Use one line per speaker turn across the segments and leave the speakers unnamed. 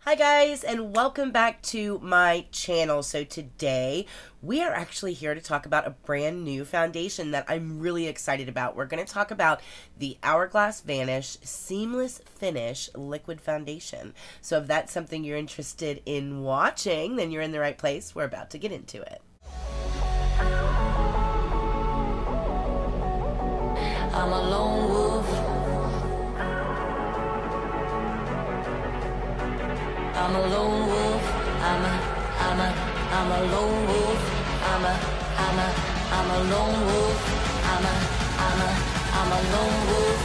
Hi guys, and welcome back to my channel. So today we are actually here to talk about a brand new foundation that I'm really excited about. We're going to talk about the Hourglass Vanish Seamless Finish Liquid Foundation. So if that's something you're interested in watching, then you're in the right place. We're about to get into it.
I'm a lone wolf. I'm a lone wolf. I'm a lone wolf. I'm a lone wolf. I'm a lone wolf.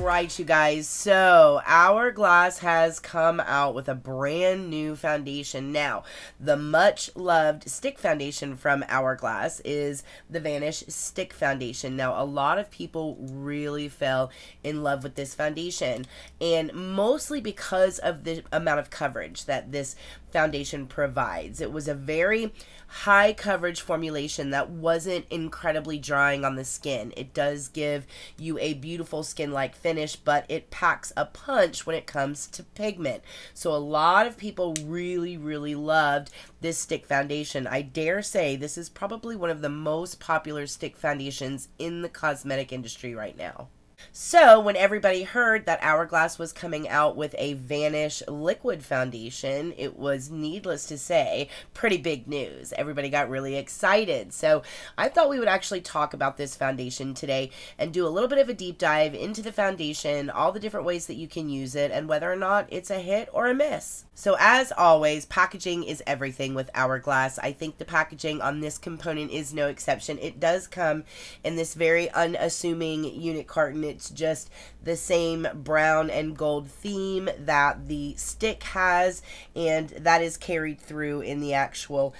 Alright, you guys, so Hourglass has come out with a brand new foundation. Now, the much loved stick foundation from Hourglass is the Vanish Stick Foundation. Now, a lot of people really fell in love with this foundation, and mostly because of the amount of coverage that this foundation provides. It was a very high coverage formulation that wasn't incredibly drying on the skin. It does give you a beautiful skin-like finish, but it packs a punch when it comes to pigment. So a lot of people really loved this stick foundation. I dare say this is probably one of the most popular stick foundations in the cosmetic industry right now. So when everybody heard that Hourglass was coming out with a Vanish liquid foundation, it was, needless to say, pretty big news. Everybody got really excited. So I thought we would actually talk about this foundation today and do a little bit of a deep dive into the foundation, all the different ways that you can use it, and whether or not it's a hit or a miss. So as always, packaging is everything with Hourglass. I think the packaging on this component is no exception. It does come in this very unassuming unit carton. It's just the same brown and gold theme that the stick has, and that is carried through in the actual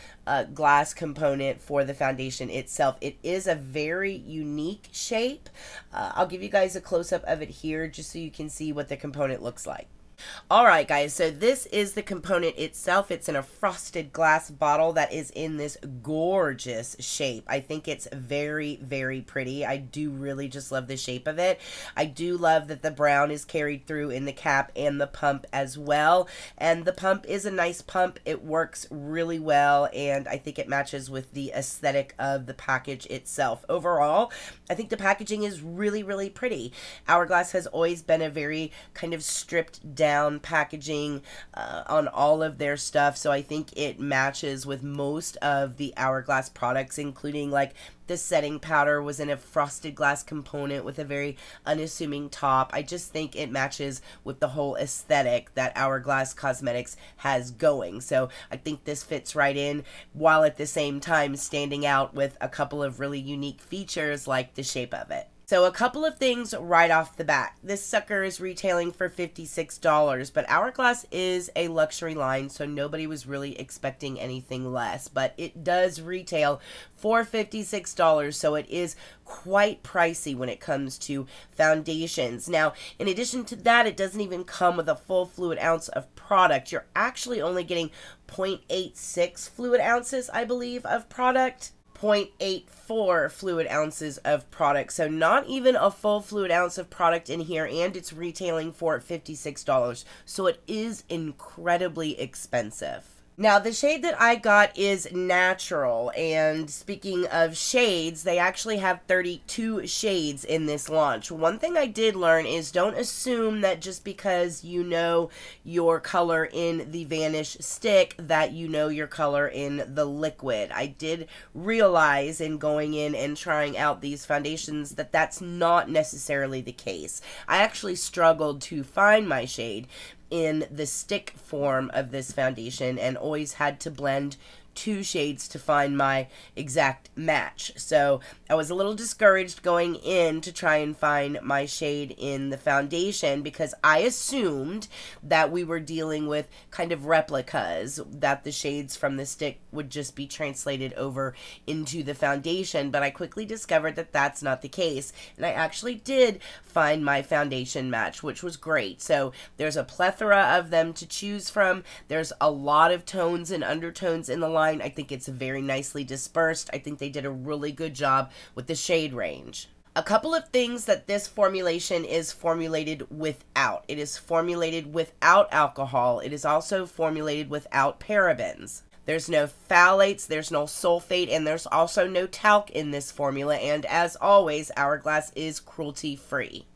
glass component for the foundation itself. It is a very unique shape. I'll give you guys a close-up of it here just so you can see what the component looks like. Alright guys, so this is the component itself. It's in a frosted glass bottle that is in this gorgeous shape. I think it's very pretty. I do really just love the shape of it. I do love that the brown is carried through in the cap and the pump as well. And the pump is a nice pump. It works really well, and I think it matches with the aesthetic of the package itself. Overall, I think the packaging is really pretty. Hourglass has always been a very kind of stripped down packaging on all of their stuff, so I think it matches with most of the Hourglass products, including like the setting powder was in a frosted glass component with a very unassuming top. I just think it matches with the whole aesthetic that Hourglass Cosmetics has going. So I think this fits right in, while at the same time standing out with a couple of really unique features like the shape of it. So a couple of things right off the bat. This sucker is retailing for $56, but Hourglass is a luxury line, so nobody was really expecting anything less. But it does retail for $56, so it is quite pricey when it comes to foundations. Now, in addition to that, it doesn't even come with a full fluid ounce of product. You're actually only getting 0.86 fluid ounces, I believe, of product. 0.84 fluid ounces of product, so not even a full fluid ounce of product in here, and it's retailing for $56, so it is incredibly expensive. Now, the shade that I got is natural, and speaking of shades, they actually have 32 shades in this launch. One thing I did learn is don't assume that just because you know your color in the Vanish stick that you know your color in the liquid. I did realize in going in and trying out these foundations that that's not necessarily the case. I actually struggled to find my shade in the stick form of this foundation and always had to blend two shades to find my exact match. So I was a little discouraged going in to try and find my shade in the foundation because I assumed that we were dealing with kind of replicas, that the shades from the stick would just be translated over into the foundation, but I quickly discovered that that's not the case, and I actually did find my foundation match, which was great. So there's a plethora of them to choose from. There's a lot of tones and undertones in the line. waterline. I think it's very nicely dispersed. I think they did a really good job with the shade range. A couple of things that this formulation is formulated without. It is formulated without alcohol. It is also formulated without parabens. There's no phthalates, there's no sulfate, and there's also no talc in this formula. And as always, Hourglass is cruelty-free.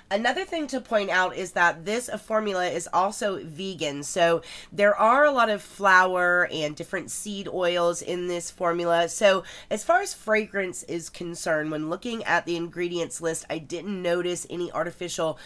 Another thing to point out is that this formula is also vegan, so there are a lot of flower and different seed oils in this formula. So as far as fragrance is concerned, when looking at the ingredients list, I didn't notice any artificial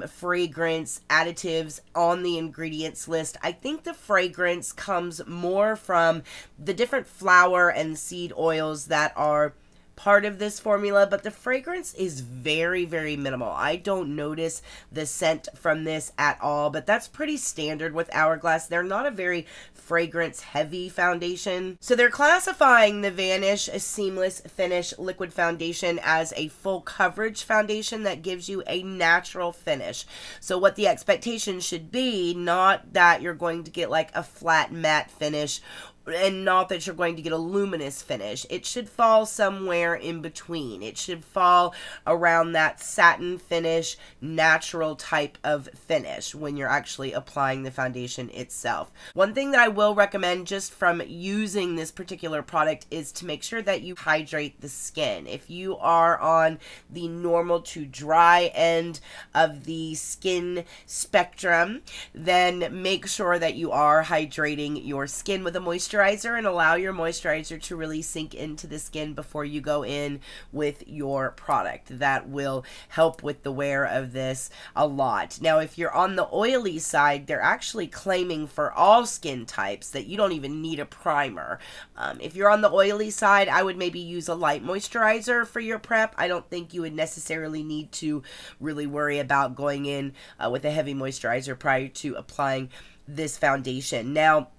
fragrance additives on the ingredients list. I think the fragrance comes more from the different flower and seed oils that are part of this formula, but the fragrance is very, very minimal. I don't notice the scent from this at all, but that's pretty standard with Hourglass. They're not a very fragrance heavy foundation. So they're classifying the Vanish Seamless Finish Liquid Foundation as a full coverage foundation that gives you a natural finish. So what the expectation should be, not that you're going to get like a flat matte finish, and not that you're going to get a luminous finish. It should fall somewhere in between. It should fall around that satin finish, natural type of finish when you're actually applying the foundation itself. One thing that I will recommend just from using this particular product is to make sure that you hydrate the skin. If you are on the normal to dry end of the skin spectrum, then make sure that you are hydrating your skin with a moisturizer and allow your moisturizer to really sink into the skin before you go in with your product. That will help with the wear of this a lot. Now, if you're on the oily side, they're actually claiming for all skin types that you don't even need a primer. If you're on the oily side, I would maybe use a light moisturizer for your prep. I don't think you would necessarily need to really worry about going in with a heavy moisturizer prior to applying this foundation. Now,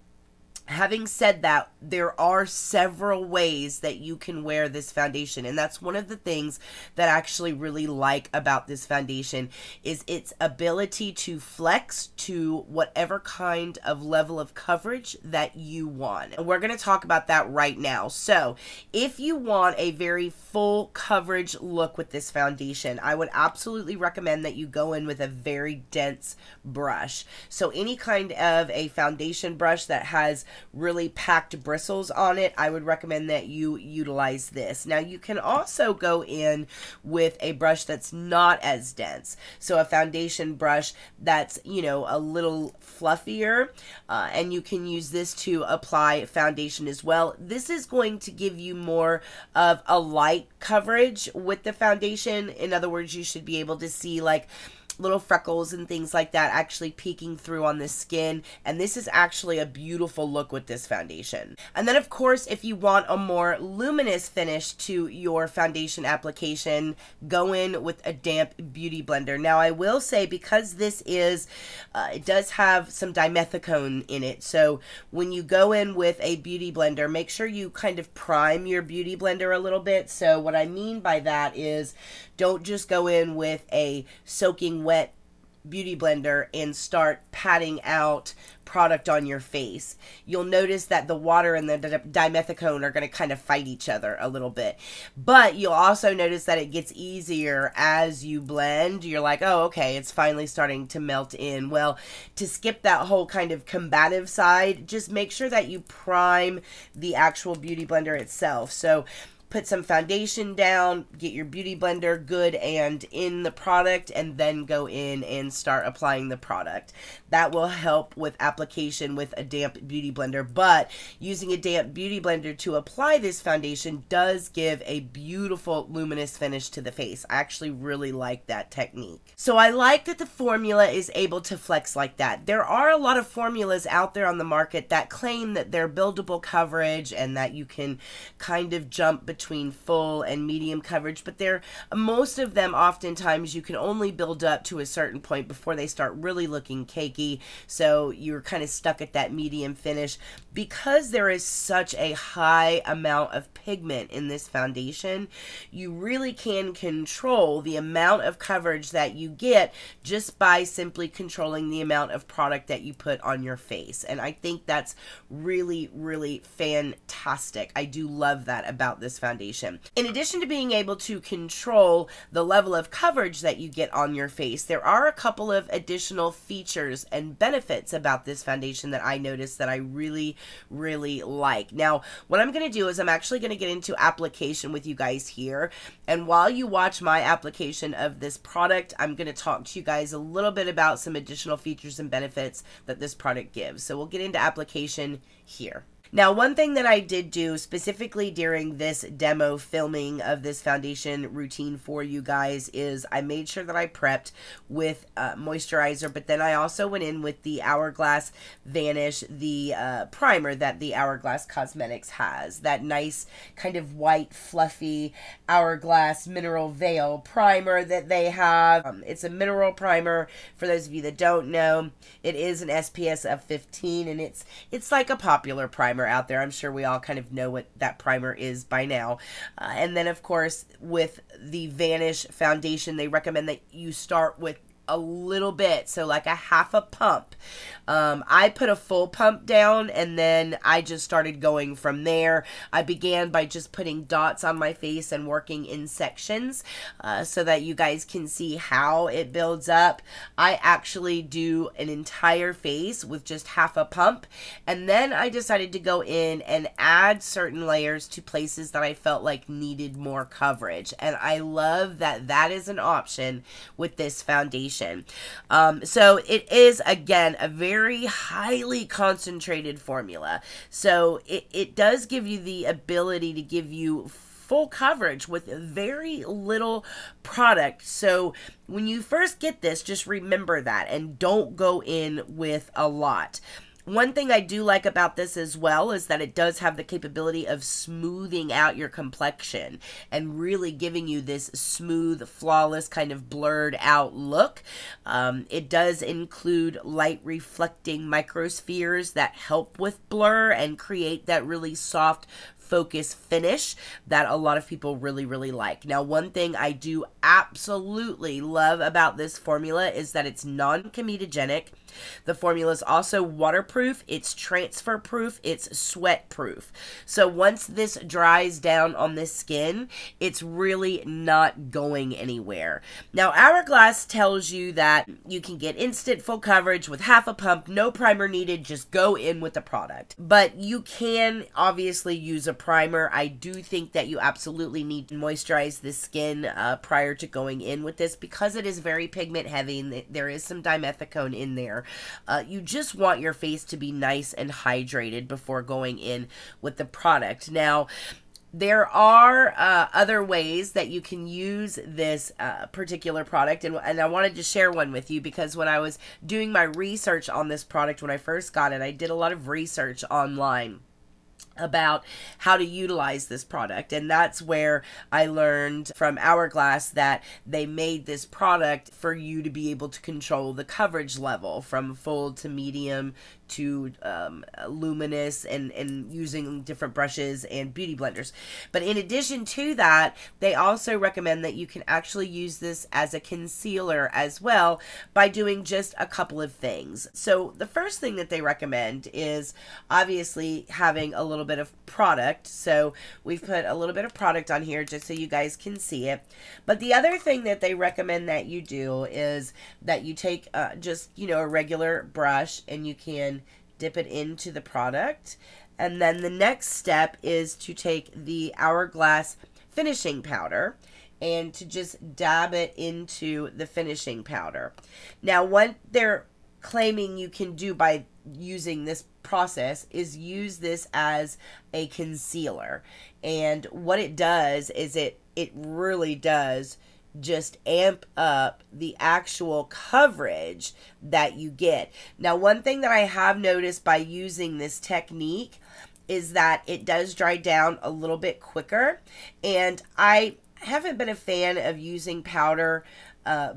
having said that, there are several ways that you can wear this foundation, and that's one of the things that I actually really like about this foundation is its ability to flex to whatever kind of level of coverage that you want. And we're going to talk about that right now. So if you want a very full coverage look with this foundation, I would absolutely recommend that you go in with a very dense brush. So any kind of a foundation brush that has really packed bristles on it, I would recommend that you utilize this. Now, you can also go in with a brush that's not as dense. So a foundation brush that's, you know, a little fluffier, and you can use this to apply foundation as well. This is going to give you more of a light coverage with the foundation. In other words, you should be able to see like little freckles and things like that actually peeking through on the skin, and this is actually a beautiful look with this foundation. And then of course, if you want a more luminous finish to your foundation application, go in with a damp beauty blender. Now I will say, because this is it does have some dimethicone in it, so when you go in with a beauty blender, make sure you kind of prime your beauty blender a little bit. So what I mean by that is, don't just go in with a soaking wet beauty blender and start patting out product on your face. You'll notice that the water and the dimethicone are going to kind of fight each other a little bit. But you'll also notice that it gets easier as you blend. You're like, oh, okay, it's finally starting to melt in. Well, to skip that whole kind of combative side, just make sure that you prime the actual beauty blender itself. So put some foundation down, get your beauty blender good and in the product, and then go in and start applying the product. That will help with application with a damp beauty blender, but using a damp beauty blender to apply this foundation does give a beautiful luminous finish to the face. I actually really like that technique. So I like that the formula is able to flex like that. There are a lot of formulas out there on the market that claim that they're buildable coverage and that you can kind of jump between between full and medium coverage, but most of them oftentimes you can only build up to a certain point before they start really looking cakey, so you're kind of stuck at that medium finish. Because there is such a high amount of pigment in this foundation, you really can control the amount of coverage that you get just by simply controlling the amount of product that you put on your face. And I think that's really, really fantastic. I do love that about this foundation. In addition to being able to control the level of coverage that you get on your face, there are a couple of additional features and benefits about this foundation that I noticed that I really, really like. Now, what I'm going to do is I'm actually going to get into application with you guys here. And while you watch my application of this product, I'm going to talk to you guys a little bit about some additional features and benefits that this product gives. So we'll get into application here. Now, one thing that I did do specifically during this demo filming of this foundation routine for you guys is I made sure that I prepped with moisturizer, but then I also went in with the Hourglass Vanish, the primer that the Hourglass Cosmetics has. That nice kind of white, fluffy Hourglass Mineral Veil primer that they have. It's a mineral primer, for those of you that don't know. It is an SPF of 15, and it's like a popular primer out there. I'm sure we all kind of know what that primer is by now. And then, of course, with the Vanish foundation, they recommend that you start with a little bit, so like a half a pump. I put a full pump down, and then I just started going from there. I began by just putting dots on my face and working in sections so that you guys can see how it builds up. I actually do an entire face with just half a pump, and then I decided to go in and add certain layers to places that I felt like needed more coverage, and I love that that is an option with this foundation. So it is, again, a very highly concentrated formula. So it does give you the ability to give you full coverage with very little product. So when you first get this, just remember that and don't go in with a lot. One thing I do like about this as well is that it does have the capability of smoothing out your complexion and really giving you this smooth, flawless, kind of blurred out look. It does include light reflecting microspheres that help with blur and create that really soft focus finish that a lot of people really, really like. Now, one thing I do absolutely love about this formula is that it's non-comedogenic. The formula is also waterproof, it's transfer proof, it's sweat proof. So once this dries down on the skin, it's really not going anywhere. Now, Hourglass tells you that you can get instant full coverage with half a pump, no primer needed, just go in with the product. But you can obviously use a primer. I do think that you absolutely need to moisturize the skin prior to going in with this because it is very pigment heavy and there is some dimethicone in there. You just want your face to be nice and hydrated before going in with the product. Now, there are other ways that you can use this particular product, and I wanted to share one with you because when I was doing my research on this product when I first got it, I did a lot of research online about how to utilize this product, and that's where I learned from Hourglass that they made this product for you to be able to control the coverage level from full to medium to luminous and using different brushes and beauty blenders. But in addition to that, they also recommend that you can actually use this as a concealer as well by doing just a couple of things. So the first thing that they recommend is obviously having a little bit of product. So we've put a little bit of product on here just so you guys can see it. But the other thing that they recommend that you do is that you take just, you know, a regular brush and you can dip it into the product. And then the next step is to take the Hourglass finishing powder and to just dab it into the finishing powder. Now, what they're claiming you can do by using this process is use this as a concealer. And what it does is it really does just amp up the actual coverage that you get. Now, one thing that I have noticed by using this technique is that it does dry down a little bit quicker, and I haven't been a fan of using powder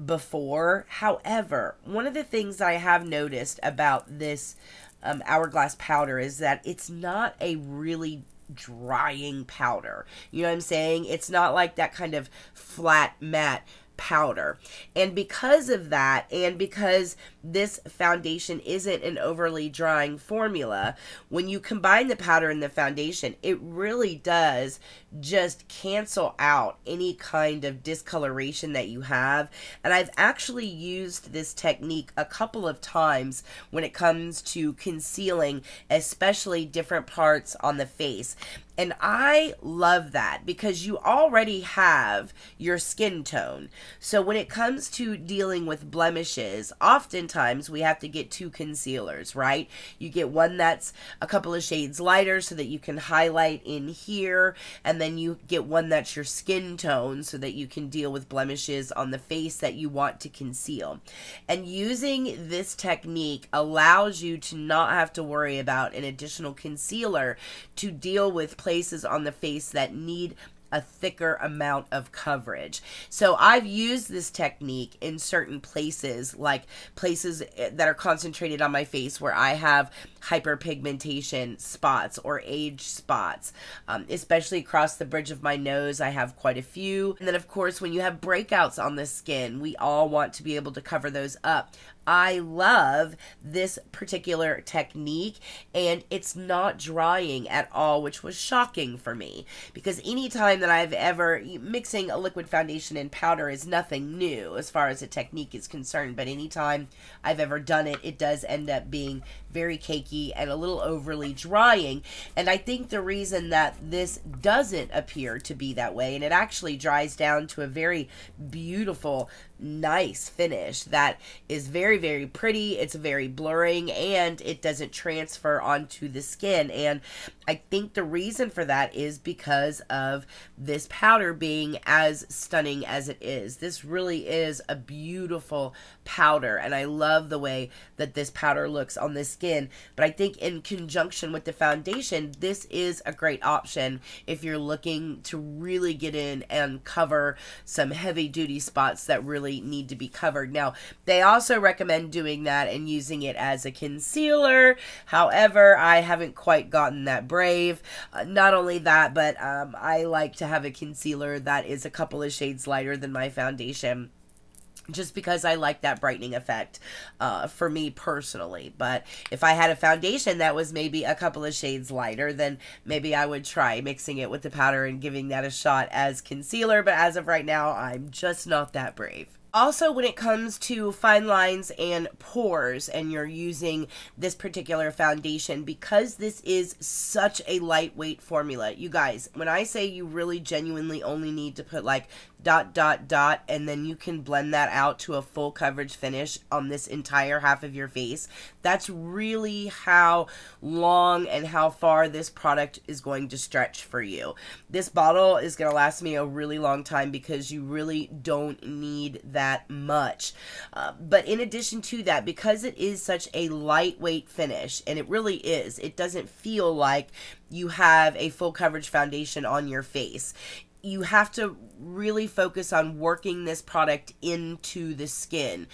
before. However, one of the things I have noticed about this Hourglass powder is that it's not a really drying powder. You know what I'm saying? It's not like that kind of flat matte powder. And because of that, and because this foundation isn't an overly drying formula, when you combine the powder and the foundation, it really does just cancel out any kind of discoloration that you have. And I've actually used this technique a couple of times when it comes to concealing, especially different parts on the face. And I love that because you already have your skin tone. So when it comes to dealing with blemishes, oftentimes we have to get two concealers, right? You get one that's a couple of shades lighter so that you can highlight in here, and then you get one that's your skin tone so that you can deal with blemishes on the face that you want to conceal. And using this technique allows you to not have to worry about an additional concealer to deal with places on the face that need a thicker amount of coverage. So I've used this technique in certain places, like places that are concentrated on my face where I have hyperpigmentation spots or age spots, especially across the bridge of my nose. I have quite a few. And then of course, when you have breakouts on the skin, we all want to be able to cover those up. I love this particular technique, and it's not drying at all, which was shocking for me, because anytime that I've ever, mixing a liquid foundation and powder is nothing new as far as a technique is concerned, but anytime I've ever done it, it does end up being very cakey and a little overly drying. And I think the reason that this doesn't appear to be that way, and it actually dries down to a very beautiful, nice finish that is very, very pretty. It's very blurring, and it doesn't transfer onto the skin. And I think the reason for that is because of this powder being as stunning as it is. This really is a beautiful powder, and I love the way that this powder looks on the skin. But I think in conjunction with the foundation, this is a great option if you're looking to really get in and cover some heavy duty spots that really need to be covered. Now, they also recommend doing that and using it as a concealer. However, I haven't quite gotten that brave. Not only that, but I like to have a concealer that is a couple of shades lighter than my foundation, just because I like that brightening effect for me personally. But if I had a foundation that was maybe a couple of shades lighter, then maybe I would try mixing it with the powder and giving that a shot as concealer. But as of right now, I'm just not that brave. Also, when it comes to fine lines and pores, and you're using this particular foundation, because this is such a lightweight formula, you guys, when I say you really genuinely only need to put like ... and then you can blend that out to a full coverage finish on this entire half of your face, that's really how long and how far this product is going to stretch for you. This bottle is going to last me a really long time because you really don't need that much. But in addition to that, because it is such a lightweight finish, and it really is, it doesn't feel like you have a full coverage foundation on your face. You have to really focus on working this product into the skin.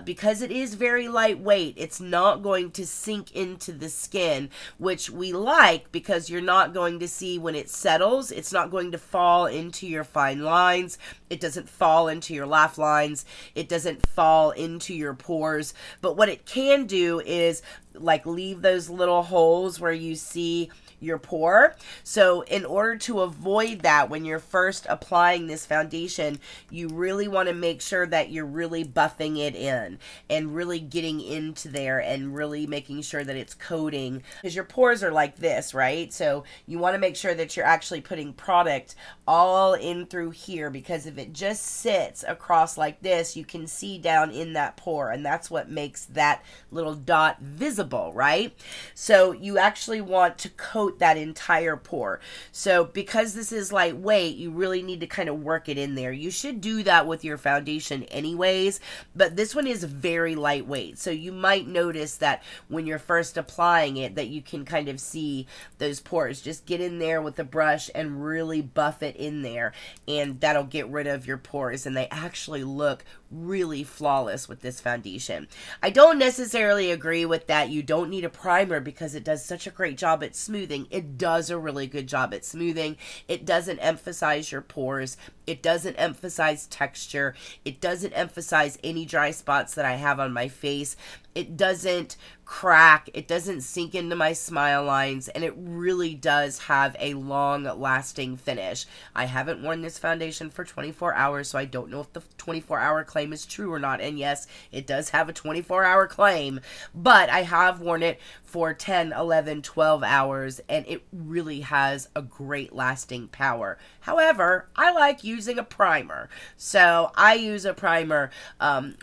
Because it is very lightweight, it's not going to sink into the skin, which we like because you're not going to see when it settles. It's not going to fall into your fine lines. It doesn't fall into your laugh lines. It doesn't fall into your pores. But what it can do is like leave those little holes where you see your pore. So in order to avoid that, when you're first applying this foundation, you really want to make sure that you're really buffing it in and really getting into there and really making sure that it's coating, because your pores are like this, right? So you want to make sure that you're actually putting product all in through here, because if it just sits across like this, you can see down in that pore, and that's what makes that little dot visible, right? So you actually want to coat coat that entire pore. So because this is lightweight, you really need to kind of work it in there. You should do that with your foundation anyways, but this one is very lightweight. So you might notice that when you're first applying it, that you can kind of see those pores. Just get in there with the brush and really buff it in there, and that'll get rid of your pores, and they actually look really flawless with this foundation. I don't necessarily agree with that you don't need a primer because it does such a great job at smoothing. It does a really good job at smoothing. It doesn't emphasize your pores. It doesn't emphasize texture. It doesn't emphasize any dry spots that I have on my face. It doesn't crack. It doesn't sink into my smile lines, and it really does have a long-lasting finish. I haven't worn this foundation for 24 hours, so I don't know if the 24-hour claim is true or not. And yes, it does have a 24-hour claim, but I have worn it for 10, 11, 12 hours, and it really has a great lasting power. However, I like using a primer, so I use a primer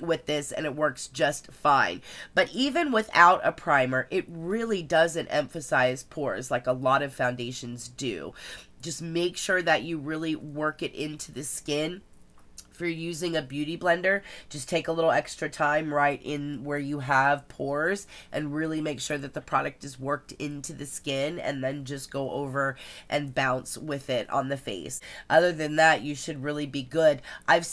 with this, and it works just fine. But even without a primer, it really doesn't emphasize pores like a lot of foundations do. Just make sure that you really work it into the skin. If you're using a beauty blender, just take a little extra time right in where you have pores and really make sure that the product is worked into the skin, and then just go over and bounce with it on the face. Other than that, you should really be good. I've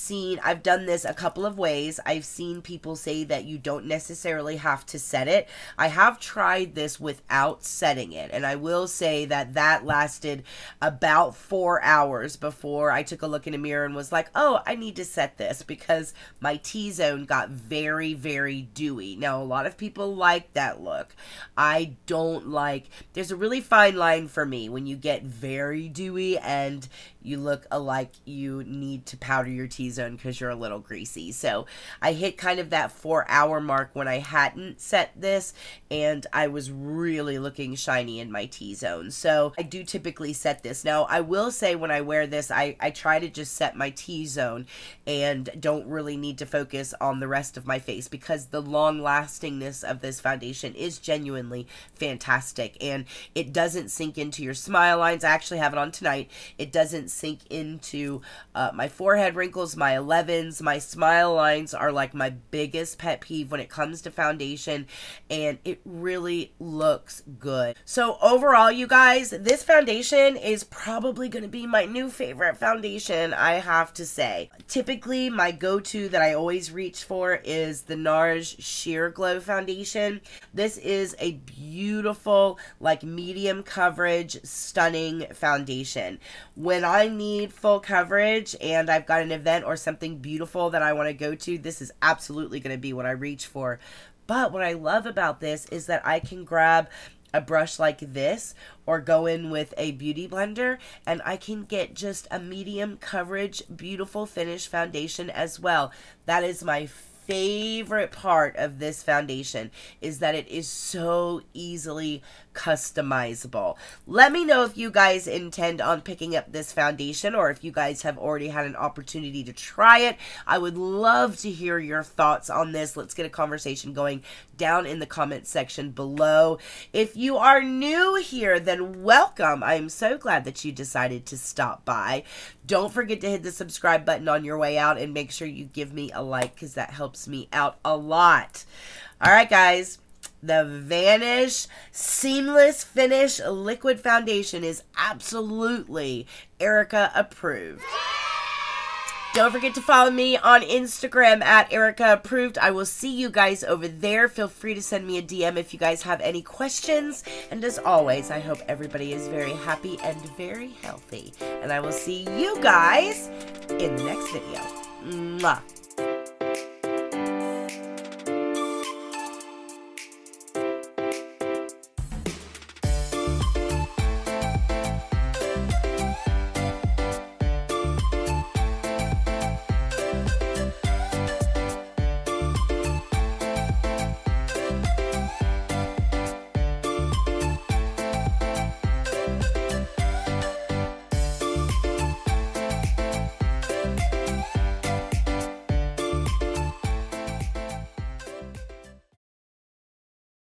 done this a couple of ways. I've seen people say that you don't necessarily have to set it. I have tried this without setting it, and I will say that that lasted about 4 hours before I took a look in a mirror and was like, oh, I need to set this, because my T-zone got very, very dewy. Now, a lot of people like that look. I don't like, there's a really fine line for me when you get very dewy and you look like you need to powder your T-zone because you're a little greasy. So I hit kind of that 4 hour mark when I hadn't set this, and I was really looking shiny in my T-zone. So I do typically set this. Now, I will say when I wear this, I try to just set my T-zone and don't really need to focus on the rest of my face, because the long lastingness of this foundation is genuinely fantastic, and it doesn't sink into your smile lines. I actually have it on tonight. It doesn't sink into my forehead wrinkles, my 11s. My smile lines are like my biggest pet peeve when it comes to foundation, and it really looks good. So overall, you guys, this foundation is probably going to be my new favorite foundation, I have to say. Typically, my go-to that I always reach for is the NARS Sheer Glow Foundation. This is a beautiful, like, medium coverage, stunning foundation. When I need full coverage and I've got an event or something beautiful that I want to go to, this is absolutely going to be what I reach for. But what I love about this is that I can grab a brush like this or go in with a beauty blender, and I can get just a medium coverage, beautiful finish foundation as well. That is my favorite part of this foundation, is that it is so easily customizable. Let me know if you guys intend on picking up this foundation, or if you guys have already had an opportunity to try it. I would love to hear your thoughts on this. Let's get a conversation going down in the comment section below. If you are new here, then welcome. I am so glad that you decided to stop by. Don't forget to hit the subscribe button on your way out, and make sure you give me a like, because that helps me out a lot. All right, guys. The Vanish Seamless Finish Liquid Foundation is absolutely Erica approved. Don't forget to follow me on Instagram at Erica Approved. I will see you guys over there. Feel free to send me a DM if you guys have any questions. And as always, I hope everybody is very happy and very healthy. And I will see you guys in the next video. Mwah.